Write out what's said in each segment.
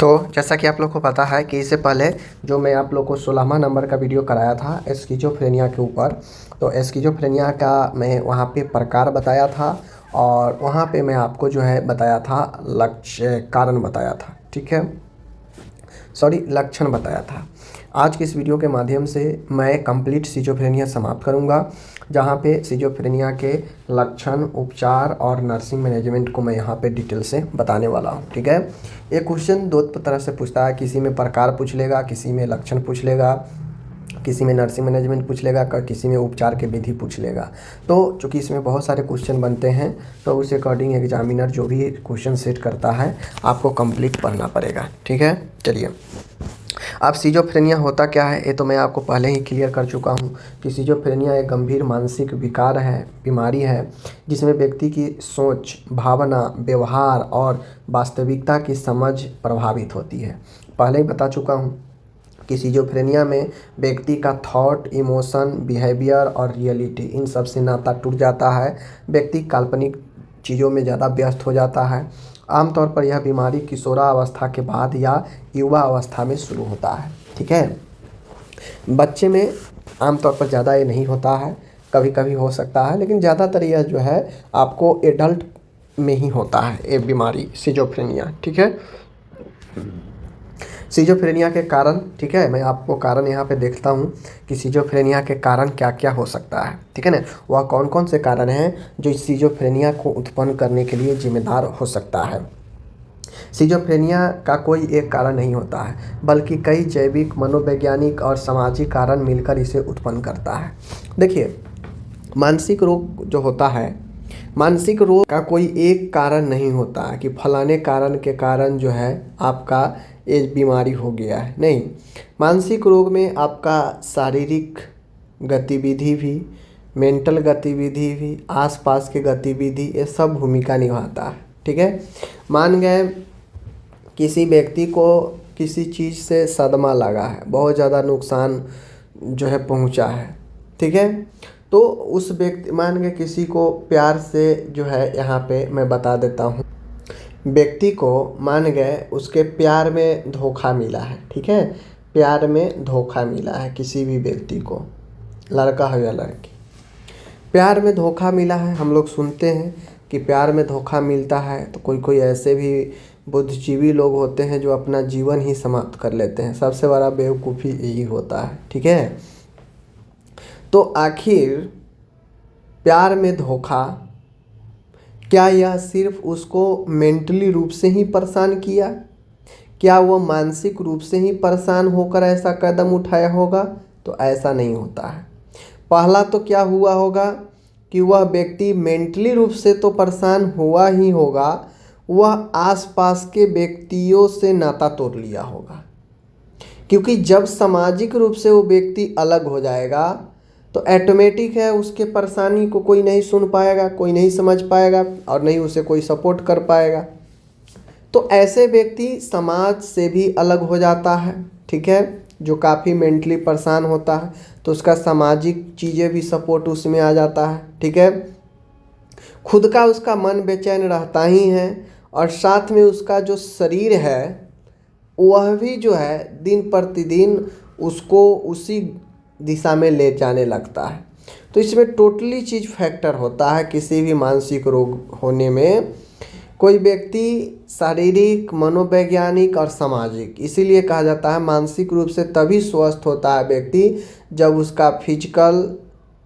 तो जैसा कि आप लोग को पता है कि इससे पहले जो मैं आप लोग को 16वां नंबर का वीडियो कराया था एस्किज़ोफ्रेनिया के ऊपर, तो एस्किज़ोफ्रेनिया का मैं वहाँ पे प्रकार बताया था और वहाँ पे मैं आपको जो है बताया था कारण बताया था, ठीक है, सॉरी लक्षण बताया था। आज के इस वीडियो के माध्यम से मैं कंप्लीट सिजोफ्रेनिया समाप्त करूंगा, जहां पे सिजोफ्रेनिया के लक्षण, उपचार और नर्सिंग मैनेजमेंट को मैं यहां पे डिटेल से बताने वाला हूं, ठीक है। ये क्वेश्चन दो तरह से पूछता है, किसी में प्रकार पूछ लेगा, किसी में लक्षण पूछ लेगा, किसी में नर्सिंग मैनेजमेंट पूछ लेगा, किसी में उपचार के विधि पूछ लेगा। तो चूँकि इसमें बहुत सारे क्वेश्चन बनते हैं तो उस अकॉर्डिंग एग्जामिनर जो भी क्वेश्चन सेट करता है आपको कंप्लीट पढ़ना पड़ेगा, ठीक है। चलिए, अब सिजोफ्रेनिया होता क्या है ये तो मैं आपको पहले ही क्लियर कर चुका हूँ कि सिजोफ्रेनिया एक गंभीर मानसिक विकार है, बीमारी है, जिसमें व्यक्ति की सोच, भावना, व्यवहार और वास्तविकता की समझ प्रभावित होती है। पहले ही बता चुका हूँ कि सिजोफ्रेनिया में व्यक्ति का थॉट, इमोशन, बिहेवियर और रियलिटी इन सब से नाता टूट जाता है। व्यक्ति काल्पनिक चीज़ों में ज़्यादा व्यस्त हो जाता है। आमतौर पर यह बीमारी किशोरावस्था के बाद या युवा अवस्था में शुरू होता है, ठीक है। बच्चे में आमतौर पर ज़्यादा ये नहीं होता है, कभी कभी हो सकता है, लेकिन ज़्यादातर यह जो है आपको एडल्ट में ही होता है ये बीमारी सिजोफ्रेनिया, ठीक है। सिजोफ्रेनिया के कारण, ठीक है, मैं आपको कारण यहाँ पे देखता हूँ कि सिजोफ्रेनिया के कारण क्या क्या हो सकता है, ठीक है ना। वह कौन कौन से कारण हैं जो इस सिजोफ्रेनिया को उत्पन्न करने के लिए जिम्मेदार हो सकता है। सिजोफ्रेनिया का कोई एक कारण नहीं होता है, बल्कि कई जैविक, मनोवैज्ञानिक और सामाजिक कारण मिलकर इसे उत्पन्न करता है। देखिए, मानसिक रोग जो होता है, मानसिक रोग का कोई एक कारण नहीं होता है कि फलाने कारण के कारण जो है आपका ये बीमारी हो गया है, नहीं। मानसिक रोग में आपका शारीरिक गतिविधि भी, मेंटल गतिविधि भी, आसपास के गतिविधि, ये सब भूमिका निभाता है, ठीक है। मान गए किसी व्यक्ति को किसी चीज़ से सदमा लगा है, बहुत ज़्यादा नुकसान जो है पहुंचा है, ठीक है, तो उस व्यक्ति, मान गए किसी को प्यार से जो है, यहाँ पे मैं बता देता हूँ, व्यक्ति को मान गए उसके प्यार में धोखा मिला है, ठीक है, प्यार में धोखा मिला है किसी भी व्यक्ति को, लड़का हो या लड़की, प्यार में धोखा मिला है। हम लोग सुनते हैं कि प्यार में धोखा मिलता है तो कोई कोई ऐसे भी बुद्धिजीवी लोग होते हैं जो अपना जीवन ही समाप्त कर लेते हैं। सबसे बड़ा बेवकूफ़ी यही होता है, ठीक है। तो आखिर प्यार में धोखा, क्या यह सिर्फ उसको मेंटली रूप से ही परेशान किया? क्या वह मानसिक रूप से ही परेशान होकर ऐसा कदम उठाया होगा? तो ऐसा नहीं होता है। पहला तो क्या हुआ होगा कि वह व्यक्ति मेंटली रूप से तो परेशान हुआ ही होगा, वह आसपास के व्यक्तियों से नाता तोड़ लिया होगा, क्योंकि जब सामाजिक रूप से वो व्यक्ति अलग हो जाएगा तो ऑटोमेटिक है उसके परेशानी को कोई नहीं सुन पाएगा, कोई नहीं समझ पाएगा और नहीं उसे कोई सपोर्ट कर पाएगा। तो ऐसे व्यक्ति समाज से भी अलग हो जाता है, ठीक है, जो काफ़ी मेंटली परेशान होता है तो उसका सामाजिक चीज़ें भी सपोर्ट उसमें आ जाता है, ठीक है। खुद का उसका मन बेचैन रहता ही है और साथ में उसका जो शरीर है वह भी जो है दिन प्रतिदिन उसको उसी दिशा में ले जाने लगता है। तो इसमें टोटली चीज़ फैक्टर होता है किसी भी मानसिक रोग होने में। कोई व्यक्ति शारीरिक, मनोवैज्ञानिक और सामाजिक, इसीलिए कहा जाता है मानसिक रूप से तभी स्वस्थ होता है व्यक्ति जब उसका फिजिकल,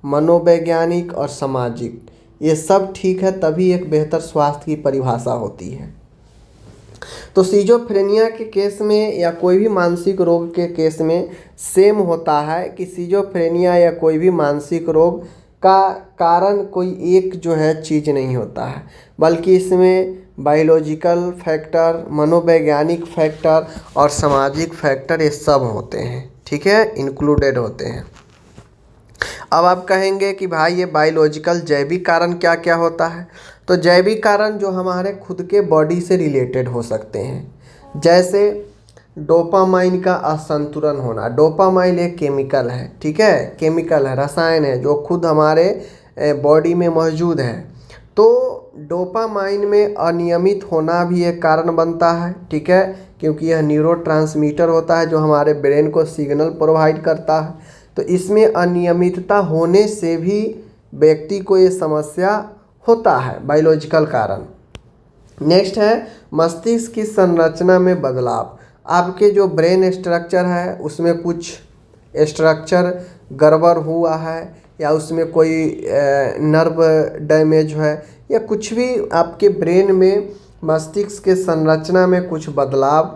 मनोवैज्ञानिक और सामाजिक ये सब ठीक है, तभी एक बेहतर स्वास्थ्य की परिभाषा होती है। तो सिजोफ्रेनिया के केस में या कोई भी मानसिक रोग के केस में सेम होता है कि सिजोफ्रेनिया या कोई भी मानसिक रोग का कारण कोई एक जो है चीज़ नहीं होता है, बल्कि इसमें बायोलॉजिकल फैक्टर, मनोवैज्ञानिक फैक्टर और सामाजिक फैक्टर ये सब होते हैं, ठीक है, इंक्लूडेड होते हैं। अब आप कहेंगे कि भाई ये बायोलॉजिकल जैविक कारण क्या क्या होता है। तो जैविक कारण जो हमारे खुद के बॉडी से रिलेटेड हो सकते हैं, जैसे डोपामाइन का असंतुलन होना। डोपामाइन एक केमिकल है, ठीक है, केमिकल है, रसायन है जो खुद हमारे बॉडी में मौजूद है। तो डोपामाइन में अनियमित होना भी एक कारण बनता है, ठीक है, क्योंकि यह न्यूरोट्रांसमीटर होता है जो हमारे ब्रेन को सिग्नल प्रोवाइड करता है। तो इसमें अनियमितता होने से भी व्यक्ति को ये समस्या होता है, बायोलॉजिकल कारण। नेक्स्ट है मस्तिष्क की संरचना में बदलाव। आपके जो ब्रेन स्ट्रक्चर है उसमें कुछ स्ट्रक्चर गड़बड़ हुआ है, या उसमें कोई नर्व डैमेज है, या कुछ भी आपके ब्रेन में मस्तिष्क के संरचना में कुछ बदलाव,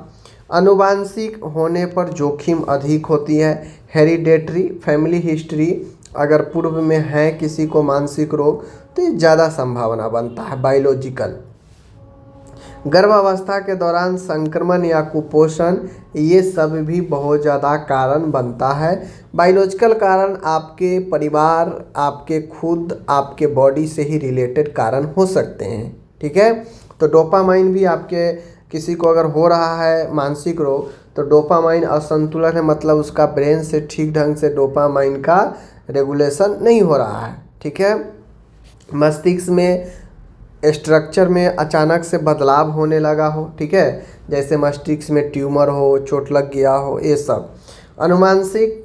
आनुवांशिक होने पर जोखिम अधिक होती है। हेरिडेटरी फैमिली हिस्ट्री अगर पूर्व में है किसी को मानसिक रोग तो ये ज़्यादा संभावना बनता है। बायोलॉजिकल गर्भावस्था के दौरान संक्रमण या कुपोषण, ये सब भी बहुत ज़्यादा कारण बनता है। बायोलॉजिकल कारण आपके परिवार, आपके खुद, आपके बॉडी से ही रिलेटेड कारण हो सकते हैं, ठीक है। तो डोपामाइन भी आपके किसी को अगर हो रहा है मानसिक रोग तो डोपामाइन असंतुलन है, मतलब उसका ब्रेन से ठीक ढंग से डोपामाइन का रेगुलेशन नहीं हो रहा है, ठीक है। मस्तिष्क में स्ट्रक्चर में अचानक से बदलाव होने लगा हो, ठीक है, जैसे मस्तिष्क में ट्यूमर हो, चोट लग गया हो, ये सब। अनुवांशिक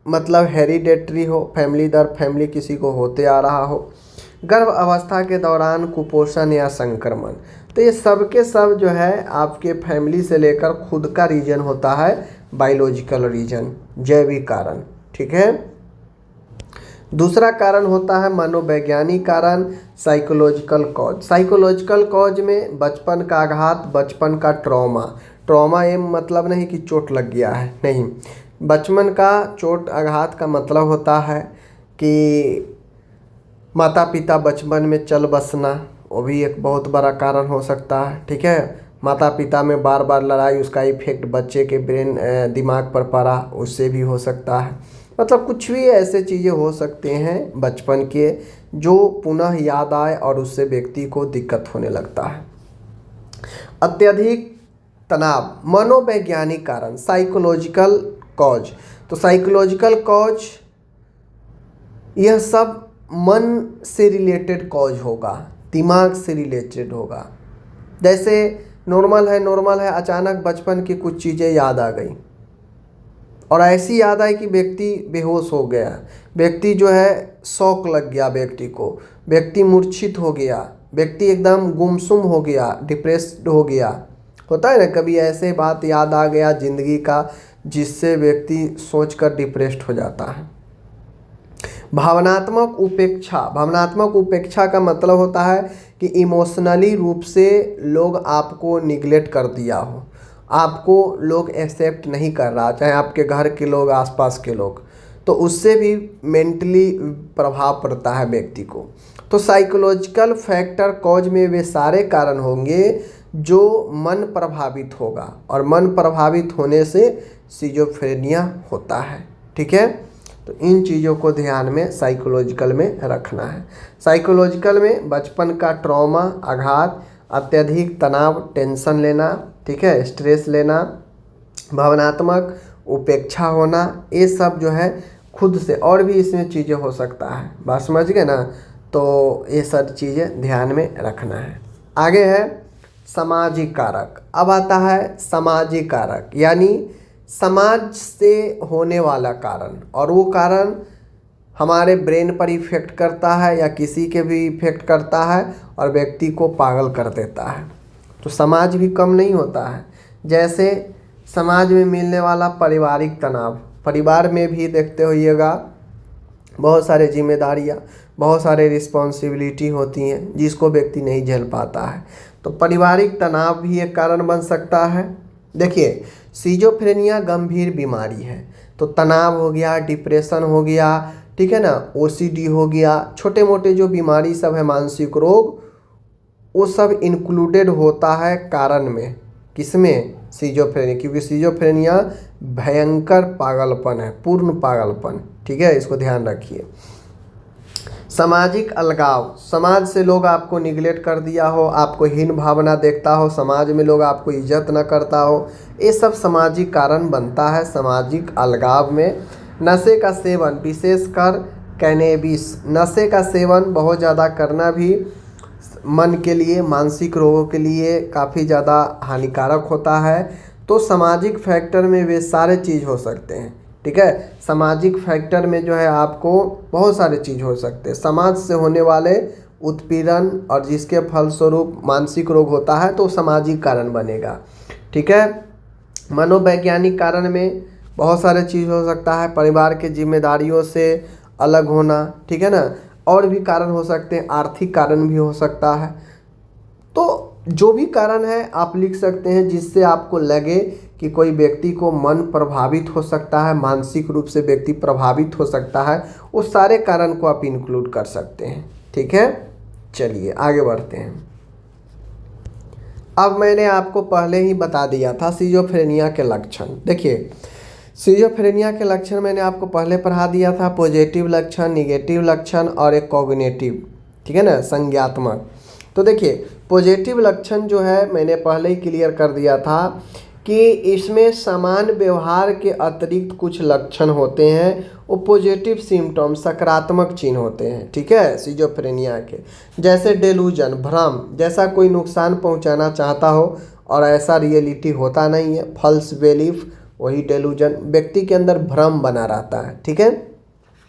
मतलब हेरिडेटरी हो, फैमिली दर फैमिली किसी को होते आ रहा हो। गर्भ अवस्था के दौरान कुपोषण या संक्रमण, तो ये सब के सब जो है आपके फैमिली से लेकर खुद का रीजन होता है बायोलॉजिकल रीजन, जैविक कारण, ठीक है। दूसरा कारण होता है मनोवैज्ञानिक कारण, साइकोलॉजिकल कॉज। साइकोलॉजिकल कॉज में बचपन का आघात, बचपन का ट्रॉमा। ट्रॉमा ये मतलब नहीं कि चोट लग गया है, नहीं। बचपन का चोट आघात का मतलब होता है कि माता पिता बचपन में चल बसना, वो भी एक बहुत बड़ा कारण हो सकता है, ठीक है। माता पिता में बार बार लड़ाई, उसका इफेक्ट बच्चे के ब्रेन दिमाग पर पड़ा, उससे भी हो सकता है। मतलब कुछ भी ऐसे चीज़ें हो सकते हैं बचपन के जो पुनः याद आए और उससे व्यक्ति को दिक्कत होने लगता है। अत्यधिक तनाव, मनोवैज्ञानिक कारण, साइकोलॉजिकल कॉज। तो साइकोलॉजिकल कॉज यह सब मन से रिलेटेड कॉज होगा, दिमाग से रिलेटेड होगा। जैसे नॉर्मल है, अचानक बचपन की कुछ चीज़ें याद आ गई और ऐसी याद आई कि व्यक्ति बेहोश हो गया, व्यक्ति जो है शौक लग गया व्यक्ति को, व्यक्ति मूर्छित हो गया, व्यक्ति एकदम गुमसुम हो गया, डिप्रेस्ड हो गया। होता है ना कभी ऐसे बात याद आ गया ज़िंदगी का जिससे व्यक्ति सोचकर डिप्रेस्ड हो जाता है। भावनात्मक उपेक्षा, भावनात्मक उपेक्षा का मतलब होता है कि इमोशनली रूप से लोग आपको निगलेक्ट कर दिया हो, आपको लोग एक्सेप्ट नहीं कर रहा, चाहे आपके घर के लोग, आसपास के लोग, तो उससे भी मेंटली प्रभाव पड़ता है व्यक्ति को। तो साइकोलॉजिकल फैक्टर कॉज में वे सारे कारण होंगे जो मन प्रभावित होगा, और मन प्रभावित होने से सिजोफ्रेनिया होता है, ठीक है। तो इन चीज़ों को ध्यान में साइकोलॉजिकल में रखना है। साइकोलॉजिकल में बचपन का ट्रॉमा, आघात, अत्यधिक तनाव, टेंशन लेना, ठीक है, स्ट्रेस लेना, भावनात्मक उपेक्षा होना, ये सब जो है खुद से, और भी इसमें चीज़ें हो सकता है, बात समझ गए ना। तो ये सब चीज़ें ध्यान में रखना है। आगे है सामाजिक कारक। अब आता है सामाजिक कारक, यानी समाज से होने वाला कारण, और वो कारण हमारे ब्रेन पर इफेक्ट करता है या किसी के भी इफेक्ट करता है और व्यक्ति को पागल कर देता है। तो समाज भी कम नहीं होता है। जैसे समाज में मिलने वाला पारिवारिक तनाव, परिवार में भी देखते होइएगा बहुत सारे जिम्मेदारियाँ, बहुत सारे रिस्पॉन्सिबिलिटी होती हैं जिसको व्यक्ति नहीं झेल पाता है। तो पारिवारिक तनाव भी एक कारण बन सकता है। देखिए सिजोफ्रेनिया गंभीर बीमारी है, तो तनाव हो गया, डिप्रेशन हो गया, ठीक है ना, ओसीडी हो गया, छोटे मोटे जो बीमारी सब है मानसिक रोग, वो सब इंक्लूडेड होता है कारण में। किसमें? सिजोफ्रेनिया, क्योंकि सिजोफ्रेनिया भयंकर पागलपन है, पूर्ण पागलपन, ठीक है, इसको ध्यान रखिए। सामाजिक अलगाव, समाज से लोग आपको निगलेक्ट कर दिया हो, आपको हीन भावना देखता हो, समाज में लोग आपको इज्जत न करता हो, ये सब सामाजिक कारण बनता है। सामाजिक अलगाव में नशे का सेवन, विशेषकर कैनेबिस, नशे का सेवन बहुत ज़्यादा करना भी मन के लिए, मानसिक रोगों के लिए काफ़ी ज़्यादा हानिकारक होता है। तो तो सामाजिक फैक्टर में वे सारे चीज़ हो सकते हैं। ठीक है, सामाजिक फैक्टर में जो है आपको बहुत सारे चीज़ हो सकते हैं। समाज से होने वाले उत्पीड़न और जिसके फलस्वरूप मानसिक रोग होता है तो सामाजिक कारण बनेगा। ठीक है, मनोवैज्ञानिक कारण में बहुत सारे चीज़ हो सकता है, परिवार के जिम्मेदारियों से अलग होना, ठीक है ना, और भी कारण हो सकते हैं, आर्थिक कारण भी हो सकता है। तो जो भी कारण है आप लिख सकते हैं जिससे आपको लगे कि कोई व्यक्ति को मन प्रभावित हो सकता है, मानसिक रूप से व्यक्ति प्रभावित हो सकता है, उस सारे कारण को आप इंक्लूड कर सकते हैं। ठीक है, चलिए आगे बढ़ते हैं। अब मैंने आपको पहले ही बता दिया था सिजोफ्रेनिया के लक्षण। देखिए, सिजोफ्रेनिया के लक्षण मैंने आपको पहले पढ़ा दिया था, पॉजिटिव लक्षण, निगेटिव लक्षण और एक कॉग्निटिव, ठीक है ना, संज्ञात्मक। तो देखिए, पॉजिटिव लक्षण जो है मैंने पहले ही क्लियर कर दिया था कि इसमें समान व्यवहार के अतिरिक्त कुछ लक्षण होते हैं, वो पॉजिटिव सिम्टम, सकारात्मक चिन्ह होते हैं। ठीक है, सिजोफ्रेनिया के, जैसे डेलूजन, भ्रम, जैसा कोई नुकसान पहुंचाना चाहता हो और ऐसा रियलिटी होता नहीं है, फॉल्स बिलीफ, वही डेलूजन, व्यक्ति के अंदर भ्रम बना रहता है। ठीक है,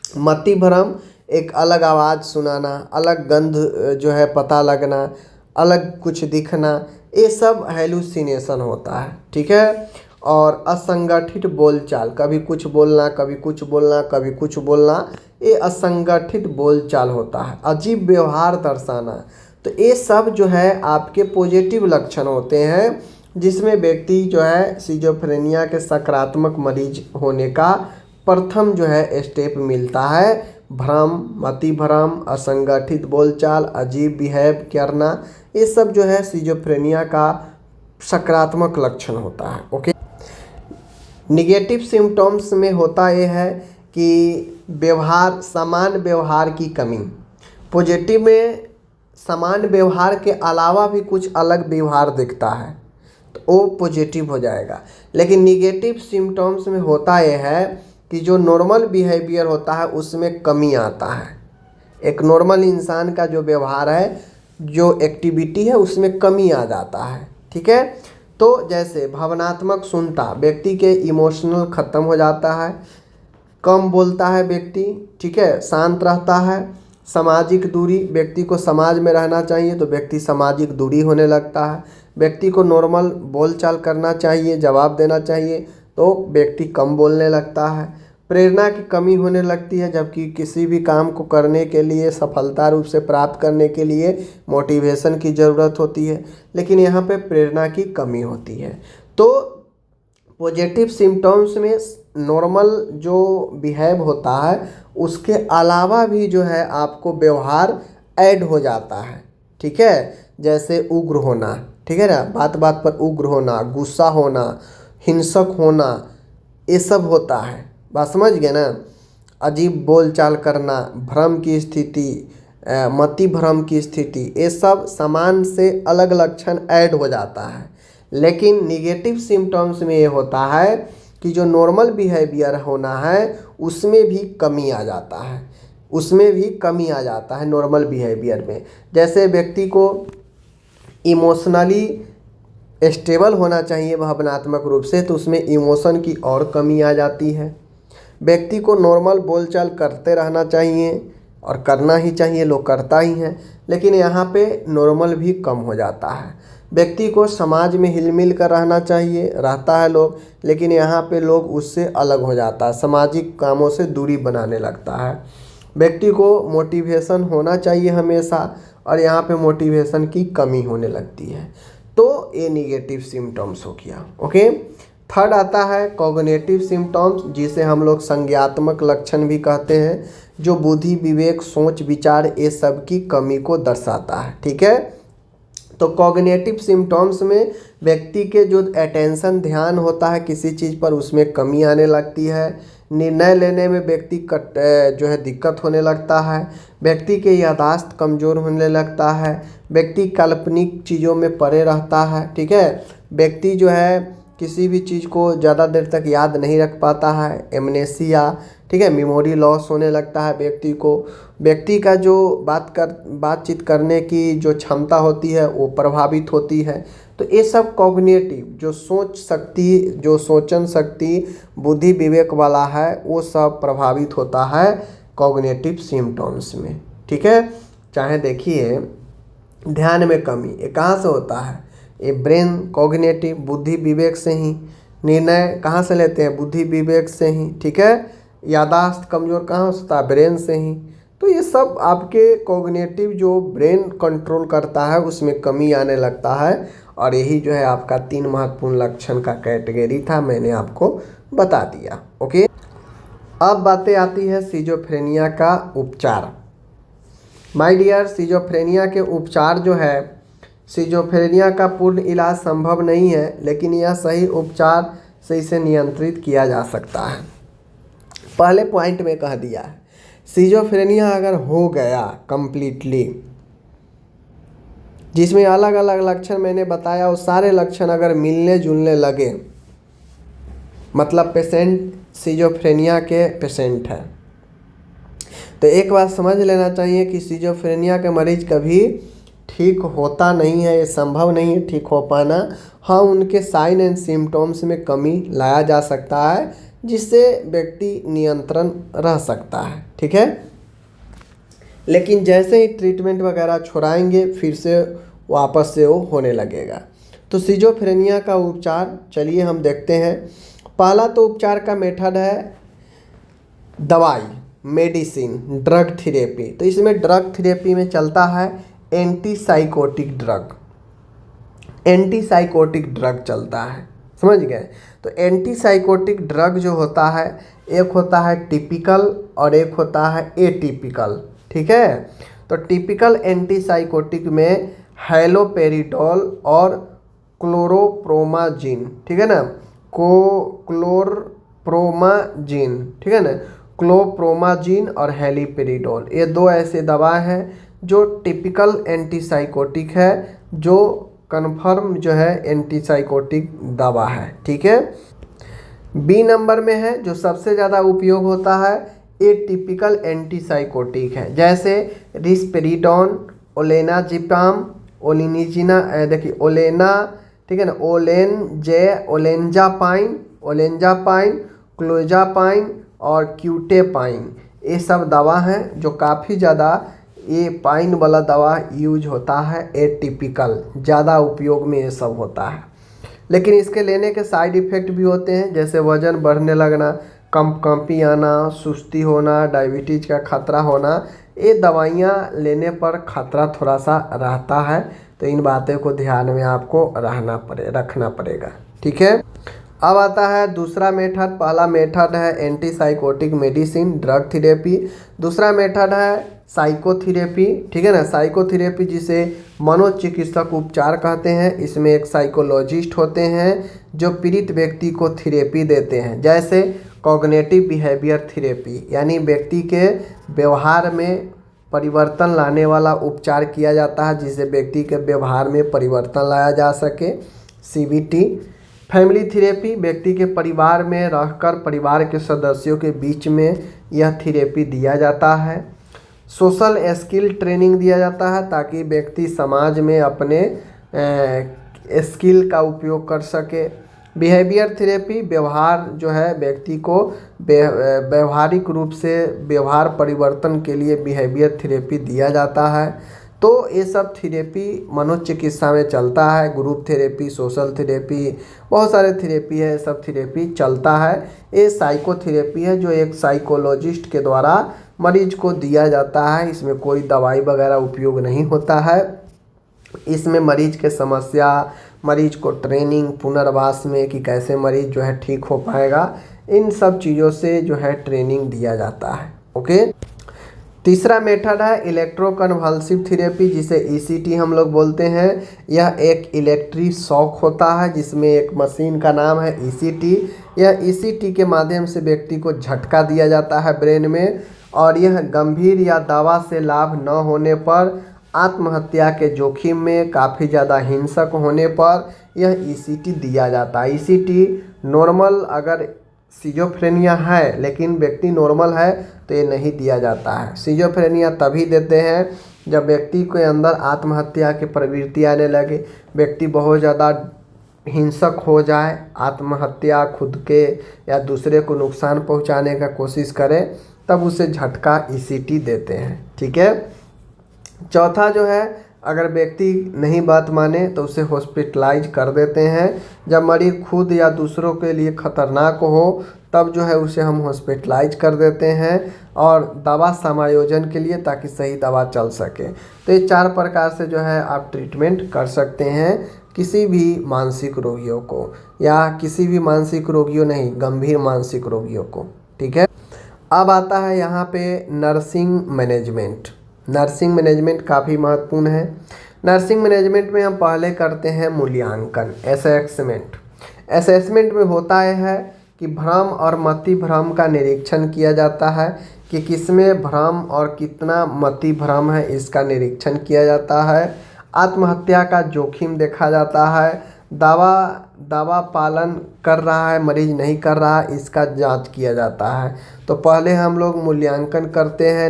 मति भ्रम, एक अलग आवाज़ सुनाना, अलग गंध जो है पता लगना, अलग कुछ दिखना, ये सब हेलुसिनेशन होता है। ठीक है, और असंगठित बोलचाल, कभी कुछ बोलना, कभी कुछ बोलना, कभी कुछ बोलना, ये असंगठित बोलचाल होता है। अजीब व्यवहार दर्शाना, तो ये सब जो है आपके पॉजिटिव लक्षण होते हैं, जिसमें व्यक्ति जो है सिजोफ्रेनिया के सकारात्मक मरीज होने का प्रथम जो है स्टेप मिलता है। भ्रम, मति भ्रम, असंगठित बोलचाल, अजीब बिहेव करना, ये सब जो है सिजोफ्रेनिया का सकारात्मक लक्षण होता है। ओके, निगेटिव सिम्टम्स में होता यह है कि व्यवहार, समान व्यवहार की कमी। पॉजिटिव में समान व्यवहार के अलावा भी कुछ अलग व्यवहार दिखता है तो वो पॉजिटिव हो जाएगा। लेकिन निगेटिव सिम्टम्स में होता यह है कि जो नॉर्मल बिहेवियर होता है उसमें कमी आता है। एक नॉर्मल इंसान का जो व्यवहार है, जो एक्टिविटी है, उसमें कमी आ जाता है। ठीक है, तो जैसे भावनात्मक शून्यता, व्यक्ति के इमोशनल ख़त्म हो जाता है, कम बोलता है व्यक्ति, ठीक है, शांत रहता है। सामाजिक दूरी, व्यक्ति को समाज में रहना चाहिए तो व्यक्ति सामाजिक दूरी होने लगता है। व्यक्ति को नॉर्मल बोलचाल करना चाहिए, जवाब देना चाहिए तो व्यक्ति कम बोलने लगता है। प्रेरणा की कमी होने लगती है, जबकि किसी भी काम को करने के लिए, सफलता रूप से प्राप्त करने के लिए मोटिवेशन की ज़रूरत होती है, लेकिन यहाँ पे प्रेरणा की कमी होती है। तो पॉजिटिव सिम्टम्स में नॉर्मल जो बिहेव होता है उसके अलावा भी जो है आपको व्यवहार ऐड हो जाता है। ठीक है, जैसे उग्र होना, ठीक है ना, बात बात पर उग्र होना, गुस्सा होना, हिंसक होना, ये सब होता है। बात समझ गए ना, अजीब बोलचाल करना, भ्रम की स्थिति, मति भ्रम की स्थिति, ये सब समान से अलग लक्षण ऐड हो जाता है। लेकिन निगेटिव सिम्टम्स में ये होता है कि जो नॉर्मल बिहेवियर होना है उसमें भी कमी आ जाता है, उसमें भी कमी आ जाता है नॉर्मल बिहेवियर में। जैसे व्यक्ति को इमोशनली स्टेबल होना चाहिए भावनात्मक रूप से, तो उसमें इमोशन की और कमी आ जाती है। व्यक्ति को नॉर्मल बोलचाल करते रहना चाहिए और करना ही चाहिए, लोग करता ही हैं, लेकिन यहाँ पे नॉर्मल भी कम हो जाता है। व्यक्ति को समाज में हिल मिल कर रहना चाहिए, रहता है लोग, लेकिन यहाँ पे लोग उससे अलग हो जाता है, सामाजिक कामों से दूरी बनाने लगता है। व्यक्ति को मोटिवेशन होना चाहिए हमेशा, और यहाँ पे मोटिवेशन की कमी होने लगती है। तो ये निगेटिव सिम्टम्स हो गया। ओके, थर्ड आता है कॉग्निटिव सिम्टम्स, जिसे हम लोग संज्ञात्मक लक्षण भी कहते हैं, जो बुद्धि, विवेक, सोच, विचार, ये सब की कमी को दर्शाता है। ठीक है, तो कॉग्निटिव सिम्टम्स में व्यक्ति के जो अटेंशन, ध्यान होता है किसी चीज़ पर, उसमें कमी आने लगती है। निर्णय लेने में व्यक्ति जो है दिक्कत होने लगता है। व्यक्ति के याददाश्त कमज़ोर होने लगता है। व्यक्ति काल्पनिक चीज़ों में पड़े रहता है। ठीक है, व्यक्ति जो है किसी भी चीज़ को ज़्यादा देर तक याद नहीं रख पाता है, एमनेसिया, ठीक है, मेमोरी लॉस होने लगता है व्यक्ति को। व्यक्ति का जो बातचीत करने की जो क्षमता होती है वो प्रभावित होती है। तो ये सब कॉग्निटिव जो सोच शक्ति, जो सोचन शक्ति, बुद्धि विवेक वाला है, वो सब प्रभावित होता है कॉग्निटिव सिम्टम्स में। ठीक है, चाहे देखिए ध्यान में कमी ये कहाँ से होता है, ये ब्रेन कॉग्निटिव बुद्धि विवेक से ही, निर्णय कहाँ से लेते हैं, बुद्धि विवेक से ही। ठीक है, याददाश्त कमज़ोर कहाँ होता है, ब्रेन से ही। तो ये सब आपके कॉग्निटिव जो ब्रेन कंट्रोल करता है उसमें कमी आने लगता है, और यही जो है आपका 3 महत्वपूर्ण लक्षण का कैटेगरी था, मैंने आपको बता दिया। ओके, अब बातें आती है सिजोफ्रेनिया का उपचार। माय डियर, सिजोफ्रेनिया के उपचार जो है, सिजोफ्रेनिया का पूर्ण इलाज संभव नहीं है, लेकिन यह सही उपचार से इसे नियंत्रित किया जा सकता है। पहले पॉइंट में कह दिया है, सिजोफ्रेनिया अगर हो गया कंप्लीटली, जिसमें अलग अलग लक्षण मैंने बताया, वो सारे लक्षण अगर मिलने जुलने लगे, मतलब पेशेंट सिजोफ्रेनिया के पेशेंट है, तो एक बात समझ लेना चाहिए कि सिजोफ्रेनिया के मरीज कभी ठीक होता नहीं है, ये संभव नहीं है ठीक हो पाना। हाँ, उनके साइन एंड सिम्टम्स में कमी लाया जा सकता है, जिससे व्यक्ति नियंत्रण रह सकता है। ठीक है, लेकिन जैसे ही ट्रीटमेंट वगैरह छोड़ाएंगे फिर से वापस से वो होने लगेगा। तो सिजोफ्रेनिया का उपचार चलिए हम देखते हैं। पहला तो उपचार का मेथड है दवाई, मेडिसिन, ड्रग थेरेपी। तो इसमें ड्रग थेरेपी में चलता है एंटीसाइकोटिक ड्रग, एंटीसाइकोटिक ड्रग चलता है, समझ गए। तो एंटीसाइकोटिक ड्रग जो होता है, एक होता है टिपिकल और एक होता है एटिपिकल। ठीक है, तो टिपिकल एंटीसाइकोटिक में हैलोपेरिडोल और क्लोरोप्रोमाजिन, ठीक है ना, क्लोरप्रोमाजिन, ठीक है ना, क्लोप्रोमाजिन और हैलोपेरिडोल, ये 2 ऐसे दवा हैं जो टिपिकल एंटीसाइकोटिक है, जो कन्फर्म जो है एंटीसाइकोटिक दवा है। ठीक है, बी नंबर में है जो सबसे ज़्यादा उपयोग होता है, एटिपिकल एंटीसाइकोटिक है, जैसे रिस्पेरिडोन, ओलेनाजिपाम, ओलिनिजिना, देखिए ओलेना, ठीक है ना, ओलेंजापाइन, क्लोजापाइन और क्यूटेपाइन, ये सब दवा हैं जो काफ़ी ज़्यादा, ये पाइन वाला दवा यूज होता है एटिपिकल, ज़्यादा उपयोग में ये सब होता है। लेकिन इसके लेने के साइड इफ़ेक्ट भी होते हैं, जैसे वज़न बढ़ने लगना, कंपी आना, सुस्ती होना, डायबिटीज़ का खतरा होना। ये दवाइयाँ लेने पर खतरा थोड़ा सा रहता है, तो इन बातों को ध्यान में आपको रखना पड़ेगा। ठीक है, अब आता है दूसरा मेथड। पहला मेथड है एंटीसाइकोटिक मेडिसिन, ड्रग थेरेपी। दूसरा मेथड है साइकोथेरेपी, ठीक है ना, साइकोथेरेपी जिसे मनोचिकित्सक उपचार कहते हैं। इसमें एक साइकोलॉजिस्ट होते हैं जो पीड़ित व्यक्ति को थेरेपी देते हैं, जैसे कॉग्निटिव बिहेवियर थेरेपी, यानी व्यक्ति के व्यवहार में परिवर्तन लाने वाला उपचार किया जाता है, जिससे व्यक्ति के व्यवहार में परिवर्तन लाया जा सके, CBT। फैमिली थेरेपी, व्यक्ति के परिवार में रहकर परिवार के सदस्यों के बीच में यह थेरेपी दिया जाता है। सोशल स्किल ट्रेनिंग दिया जाता है ताकि व्यक्ति समाज में अपने स्किल का उपयोग कर सके। बिहेवियर थेरेपी, व्यवहार जो है व्यक्ति को व्यवहारिक रूप से व्यवहार परिवर्तन के लिए बिहेवियर थेरेपी दिया जाता है। तो ये सब थेरेपी मनोचिकित्सा में चलता है, ग्रुप थेरेपी, सोशल थेरेपी, बहुत सारे थेरेपी है, सब थेरेपी चलता है। ये साइकोथेरेपी है जो एक साइकोलॉजिस्ट के द्वारा मरीज को दिया जाता है। इसमें कोई दवाई वगैरह उपयोग नहीं होता है। इसमें मरीज के समस्या, मरीज को ट्रेनिंग, पुनर्वास में कि कैसे मरीज जो है ठीक हो पाएगा, इन सब चीज़ों से जो है ट्रेनिंग दिया जाता है। ओके, तीसरा मेथड है इलेक्ट्रोकन्वल्सिव थेरेपी, जिसे ECT हम लोग बोलते हैं। यह एक इलेक्ट्रिक शॉक होता है, जिसमें एक मशीन का नाम है ECT। यह ECT के माध्यम से व्यक्ति को झटका दिया जाता है ब्रेन में, और यह गंभीर या दवा से लाभ न होने पर, आत्महत्या के जोखिम में, काफ़ी ज़्यादा हिंसक होने पर यह ECT दिया जाता है। ECT नॉर्मल, अगर सिजोफ्रेनिया है लेकिन व्यक्ति नॉर्मल है तो ये नहीं दिया जाता है। सिजोफ्रेनिया तभी देते हैं जब व्यक्ति के अंदर आत्महत्या की प्रवृत्ति आने लगे, व्यक्ति बहुत ज़्यादा हिंसक हो जाए, आत्महत्या खुद के या दूसरे को नुकसान पहुंचाने का कोशिश करे, तब उसे झटका ईसीटी देते हैं। ठीक है। चौथा जो है, अगर व्यक्ति नहीं बात माने तो उसे हॉस्पिटलाइज कर देते हैं। जब मरीज खुद या दूसरों के लिए खतरनाक हो तब जो है उसे हम हॉस्पिटलाइज कर देते हैं और दवा समायोजन के लिए, ताकि सही दवा चल सके। तो ये 4 प्रकार से जो है आप ट्रीटमेंट कर सकते हैं किसी भी मानसिक रोगियों को, या किसी भी मानसिक रोगियों नहीं, गंभीर मानसिक रोगियों को। ठीक है। अब आता है यहाँ पे नर्सिंग मैनेजमेंट। नर्सिंग मैनेजमेंट काफ़ी महत्वपूर्ण है। नर्सिंग मैनेजमेंट में हम पहले करते हैं मूल्यांकन, असेसमेंट। असेसमेंट में होता है कि भ्रम और मति भ्रम का निरीक्षण किया जाता है कि किसमें भ्रम और कितना मति भ्रम है, इसका निरीक्षण किया जाता है। आत्महत्या का जोखिम देखा जाता है। दवा पालन कर रहा है मरीज, नहीं कर रहा, इसका जांच किया जाता है। तो पहले हम लोग मूल्यांकन करते हैं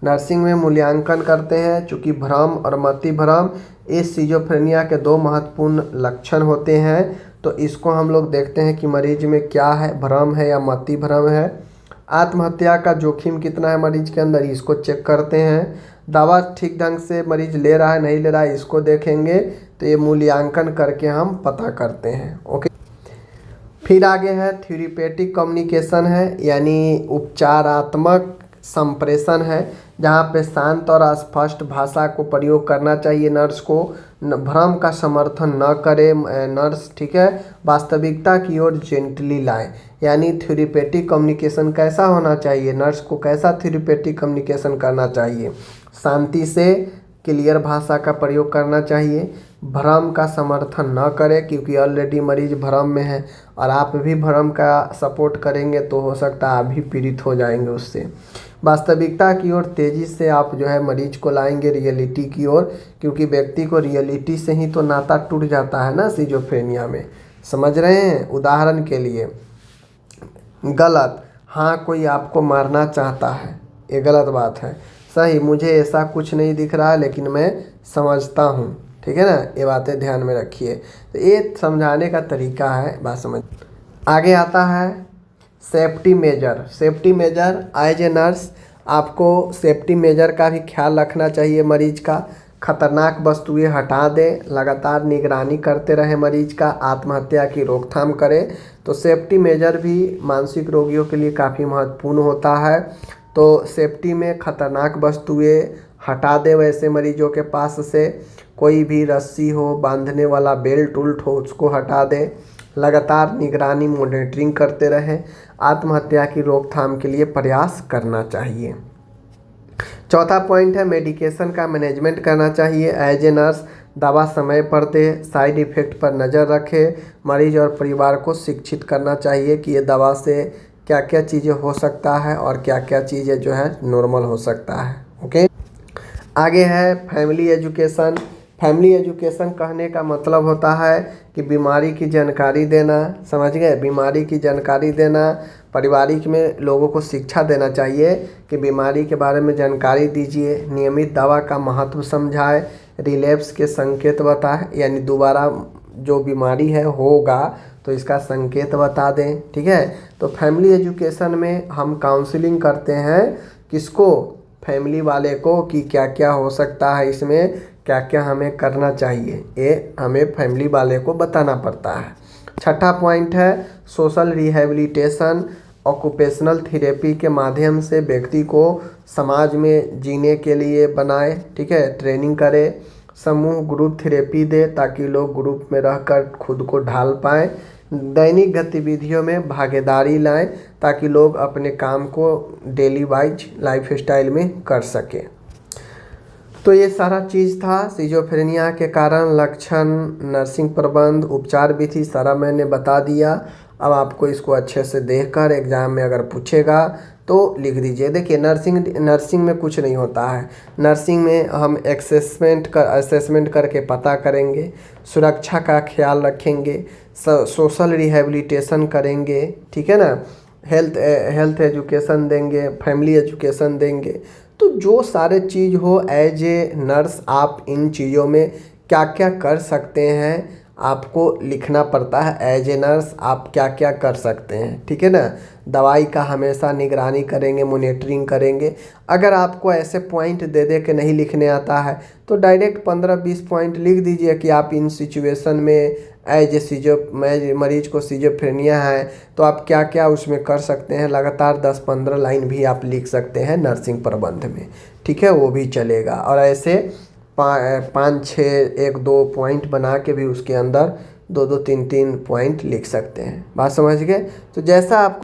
नर्सिंग में मूल्यांकन करते हैं। चूँकि भ्रम और मति भ्रम इस सिजोफ्रेनिया के 2 महत्वपूर्ण लक्षण होते हैं, तो इसको हम लोग देखते हैं कि मरीज में क्या है, भ्रम है या मति भ्रम है। आत्महत्या का जोखिम कितना है मरीज के अंदर, इसको चेक करते हैं। दवा ठीक ढंग से मरीज ले रहा है नहीं ले रहा है, इसको देखेंगे। तो ये मूल्यांकन करके हम पता करते हैं। ओके। फिर आगे है थेरेपेटिक कम्युनिकेशन है, यानी उपचारात्मक संप्रेषण है, जहाँ पे शांत और स्पष्ट भाषा को प्रयोग करना चाहिए नर्स को। भ्रम का समर्थन न करे नर्स। ठीक है। वास्तविकता की ओर जेंटली लाए, यानी थेरेपेटिक कम्युनिकेशन कैसा होना चाहिए, नर्स को कैसा थेरेपेटिक कम्युनिकेशन करना चाहिए, शांति से क्लियर भाषा का प्रयोग करना चाहिए। भ्रम का समर्थन न करें, क्योंकि ऑलरेडी मरीज भ्रम में है और आप भी भ्रम का सपोर्ट करेंगे तो हो सकता है आप भी पीड़ित हो जाएंगे उससे। वास्तविकता की ओर तेज़ी से आप जो है मरीज को लाएंगे रियलिटी की ओर, क्योंकि व्यक्ति को रियलिटी से ही तो नाता टूट जाता है ना सिजोफ्रेनिया में। समझ रहे हैं। उदाहरण के लिए, गलत, हाँ कोई आपको मारना चाहता है, ये गलत बात है। सही, मुझे ऐसा कुछ नहीं दिख रहा है लेकिन मैं समझता हूँ। ठीक है ना, ये बातें ध्यान में रखिए। तो ये समझाने का तरीका है, बात समझ। आगे आता है safety measure. Safety measure, as a nurse आपको सेफ्टी मेजर का भी ख्याल रखना चाहिए। मरीज का खतरनाक वस्तुएं हटा दें, लगातार निगरानी करते रहें मरीज का, आत्महत्या की रोकथाम करें। तो सेफ्टी मेजर भी मानसिक रोगियों के लिए काफ़ी महत्वपूर्ण होता है। तो सेफ्टी में खतरनाक वस्तुएं हटा दें, वैसे मरीजों के पास से कोई भी रस्सी हो, बांधने वाला बेल्ट उल्ट हो, उसको हटा दें। लगातार निगरानी मॉनिटरिंग करते रहें। आत्महत्या की रोकथाम के लिए प्रयास करना चाहिए। चौथा पॉइंट है मेडिकेशन का मैनेजमेंट करना चाहिए। एज ए नर्स दवा समय पर दे, साइड इफ़ेक्ट पर नज़र रखे। मरीज और परिवार को शिक्षित करना चाहिए कि ये दवा से क्या क्या चीज़ें हो सकता है और क्या क्या चीज़ें जो है नॉर्मल हो सकता है। ओके। आगे है फैमिली एजुकेशन। फैमिली एजुकेशन कहने का मतलब होता है कि बीमारी की जानकारी देना, समझ गए, बीमारी की जानकारी देना। पारिवारिक में लोगों को शिक्षा देना चाहिए कि बीमारी के बारे में जानकारी दीजिए, नियमित दवा का महत्व समझाए, रिलैप्स के संकेत बताए, यानी दोबारा जो बीमारी है होगा तो इसका संकेत बता दें। ठीक है। तो फैमिली एजुकेशन में हम काउंसलिंग करते हैं किसको, फैमिली वाले को, कि क्या क्या हो सकता है, इसमें क्या क्या हमें करना चाहिए, ये हमें फैमिली वाले को बताना पड़ता है। छठा पॉइंट है सोशल रिहेबिलिटेशन। ऑक्यूपेशनल थेरेपी के माध्यम से व्यक्ति को समाज में जीने के लिए बनाए। ठीक है। ट्रेनिंग करे। समूह ग्रुप थेरेपी दे, ताकि लोग ग्रुप में रहकर खुद को ढाल पाएँ। दैनिक गतिविधियों में भागीदारी लाएं, ताकि लोग अपने काम को डेली वाइज लाइफ स्टाइल में कर सकें। तो ये सारा चीज़ था सिजोफ्रेनिया के कारण, लक्षण, नर्सिंग प्रबंध, उपचार विधि, सारा मैंने बता दिया। अब आपको इसको अच्छे से देखकर एग्ज़ाम में अगर पूछेगा तो लिख दीजिए। देखिए नर्सिंग में कुछ नहीं होता है। नर्सिंग में हम असेसमेंट करके पता करेंगे, सुरक्षा का ख्याल रखेंगे, सोशल रिहेबिलिटेशन करेंगे। ठीक है ना। हेल्थ एजुकेशन देंगे, फैमिली एजुकेशन देंगे। तो जो सारे चीज़ हो एज ए नर्स आप इन चीज़ों में क्या क्या कर सकते हैं आपको लिखना पड़ता है। एज ए नर्स आप क्या क्या कर सकते हैं, ठीक है ना। दवाई का हमेशा निगरानी करेंगे, मॉनिटरिंग करेंगे। अगर आपको ऐसे पॉइंट दे दे के नहीं लिखने आता है तो डायरेक्ट 15-20 पॉइंट लिख दीजिए कि आप इन सिचुएशन में एज ए मरीज को सिजोफ्रेनिया है तो आप क्या क्या उसमें कर सकते हैं। लगातार 10-15 लाइन भी आप लिख सकते हैं नर्सिंग प्रबंध में, ठीक है, वो भी चलेगा। और ऐसे 5-6 1-2 पॉइंट बना के भी उसके अंदर 2-2 3-3 पॉइंट लिख सकते हैं। बात समझ गए। तो जैसा आप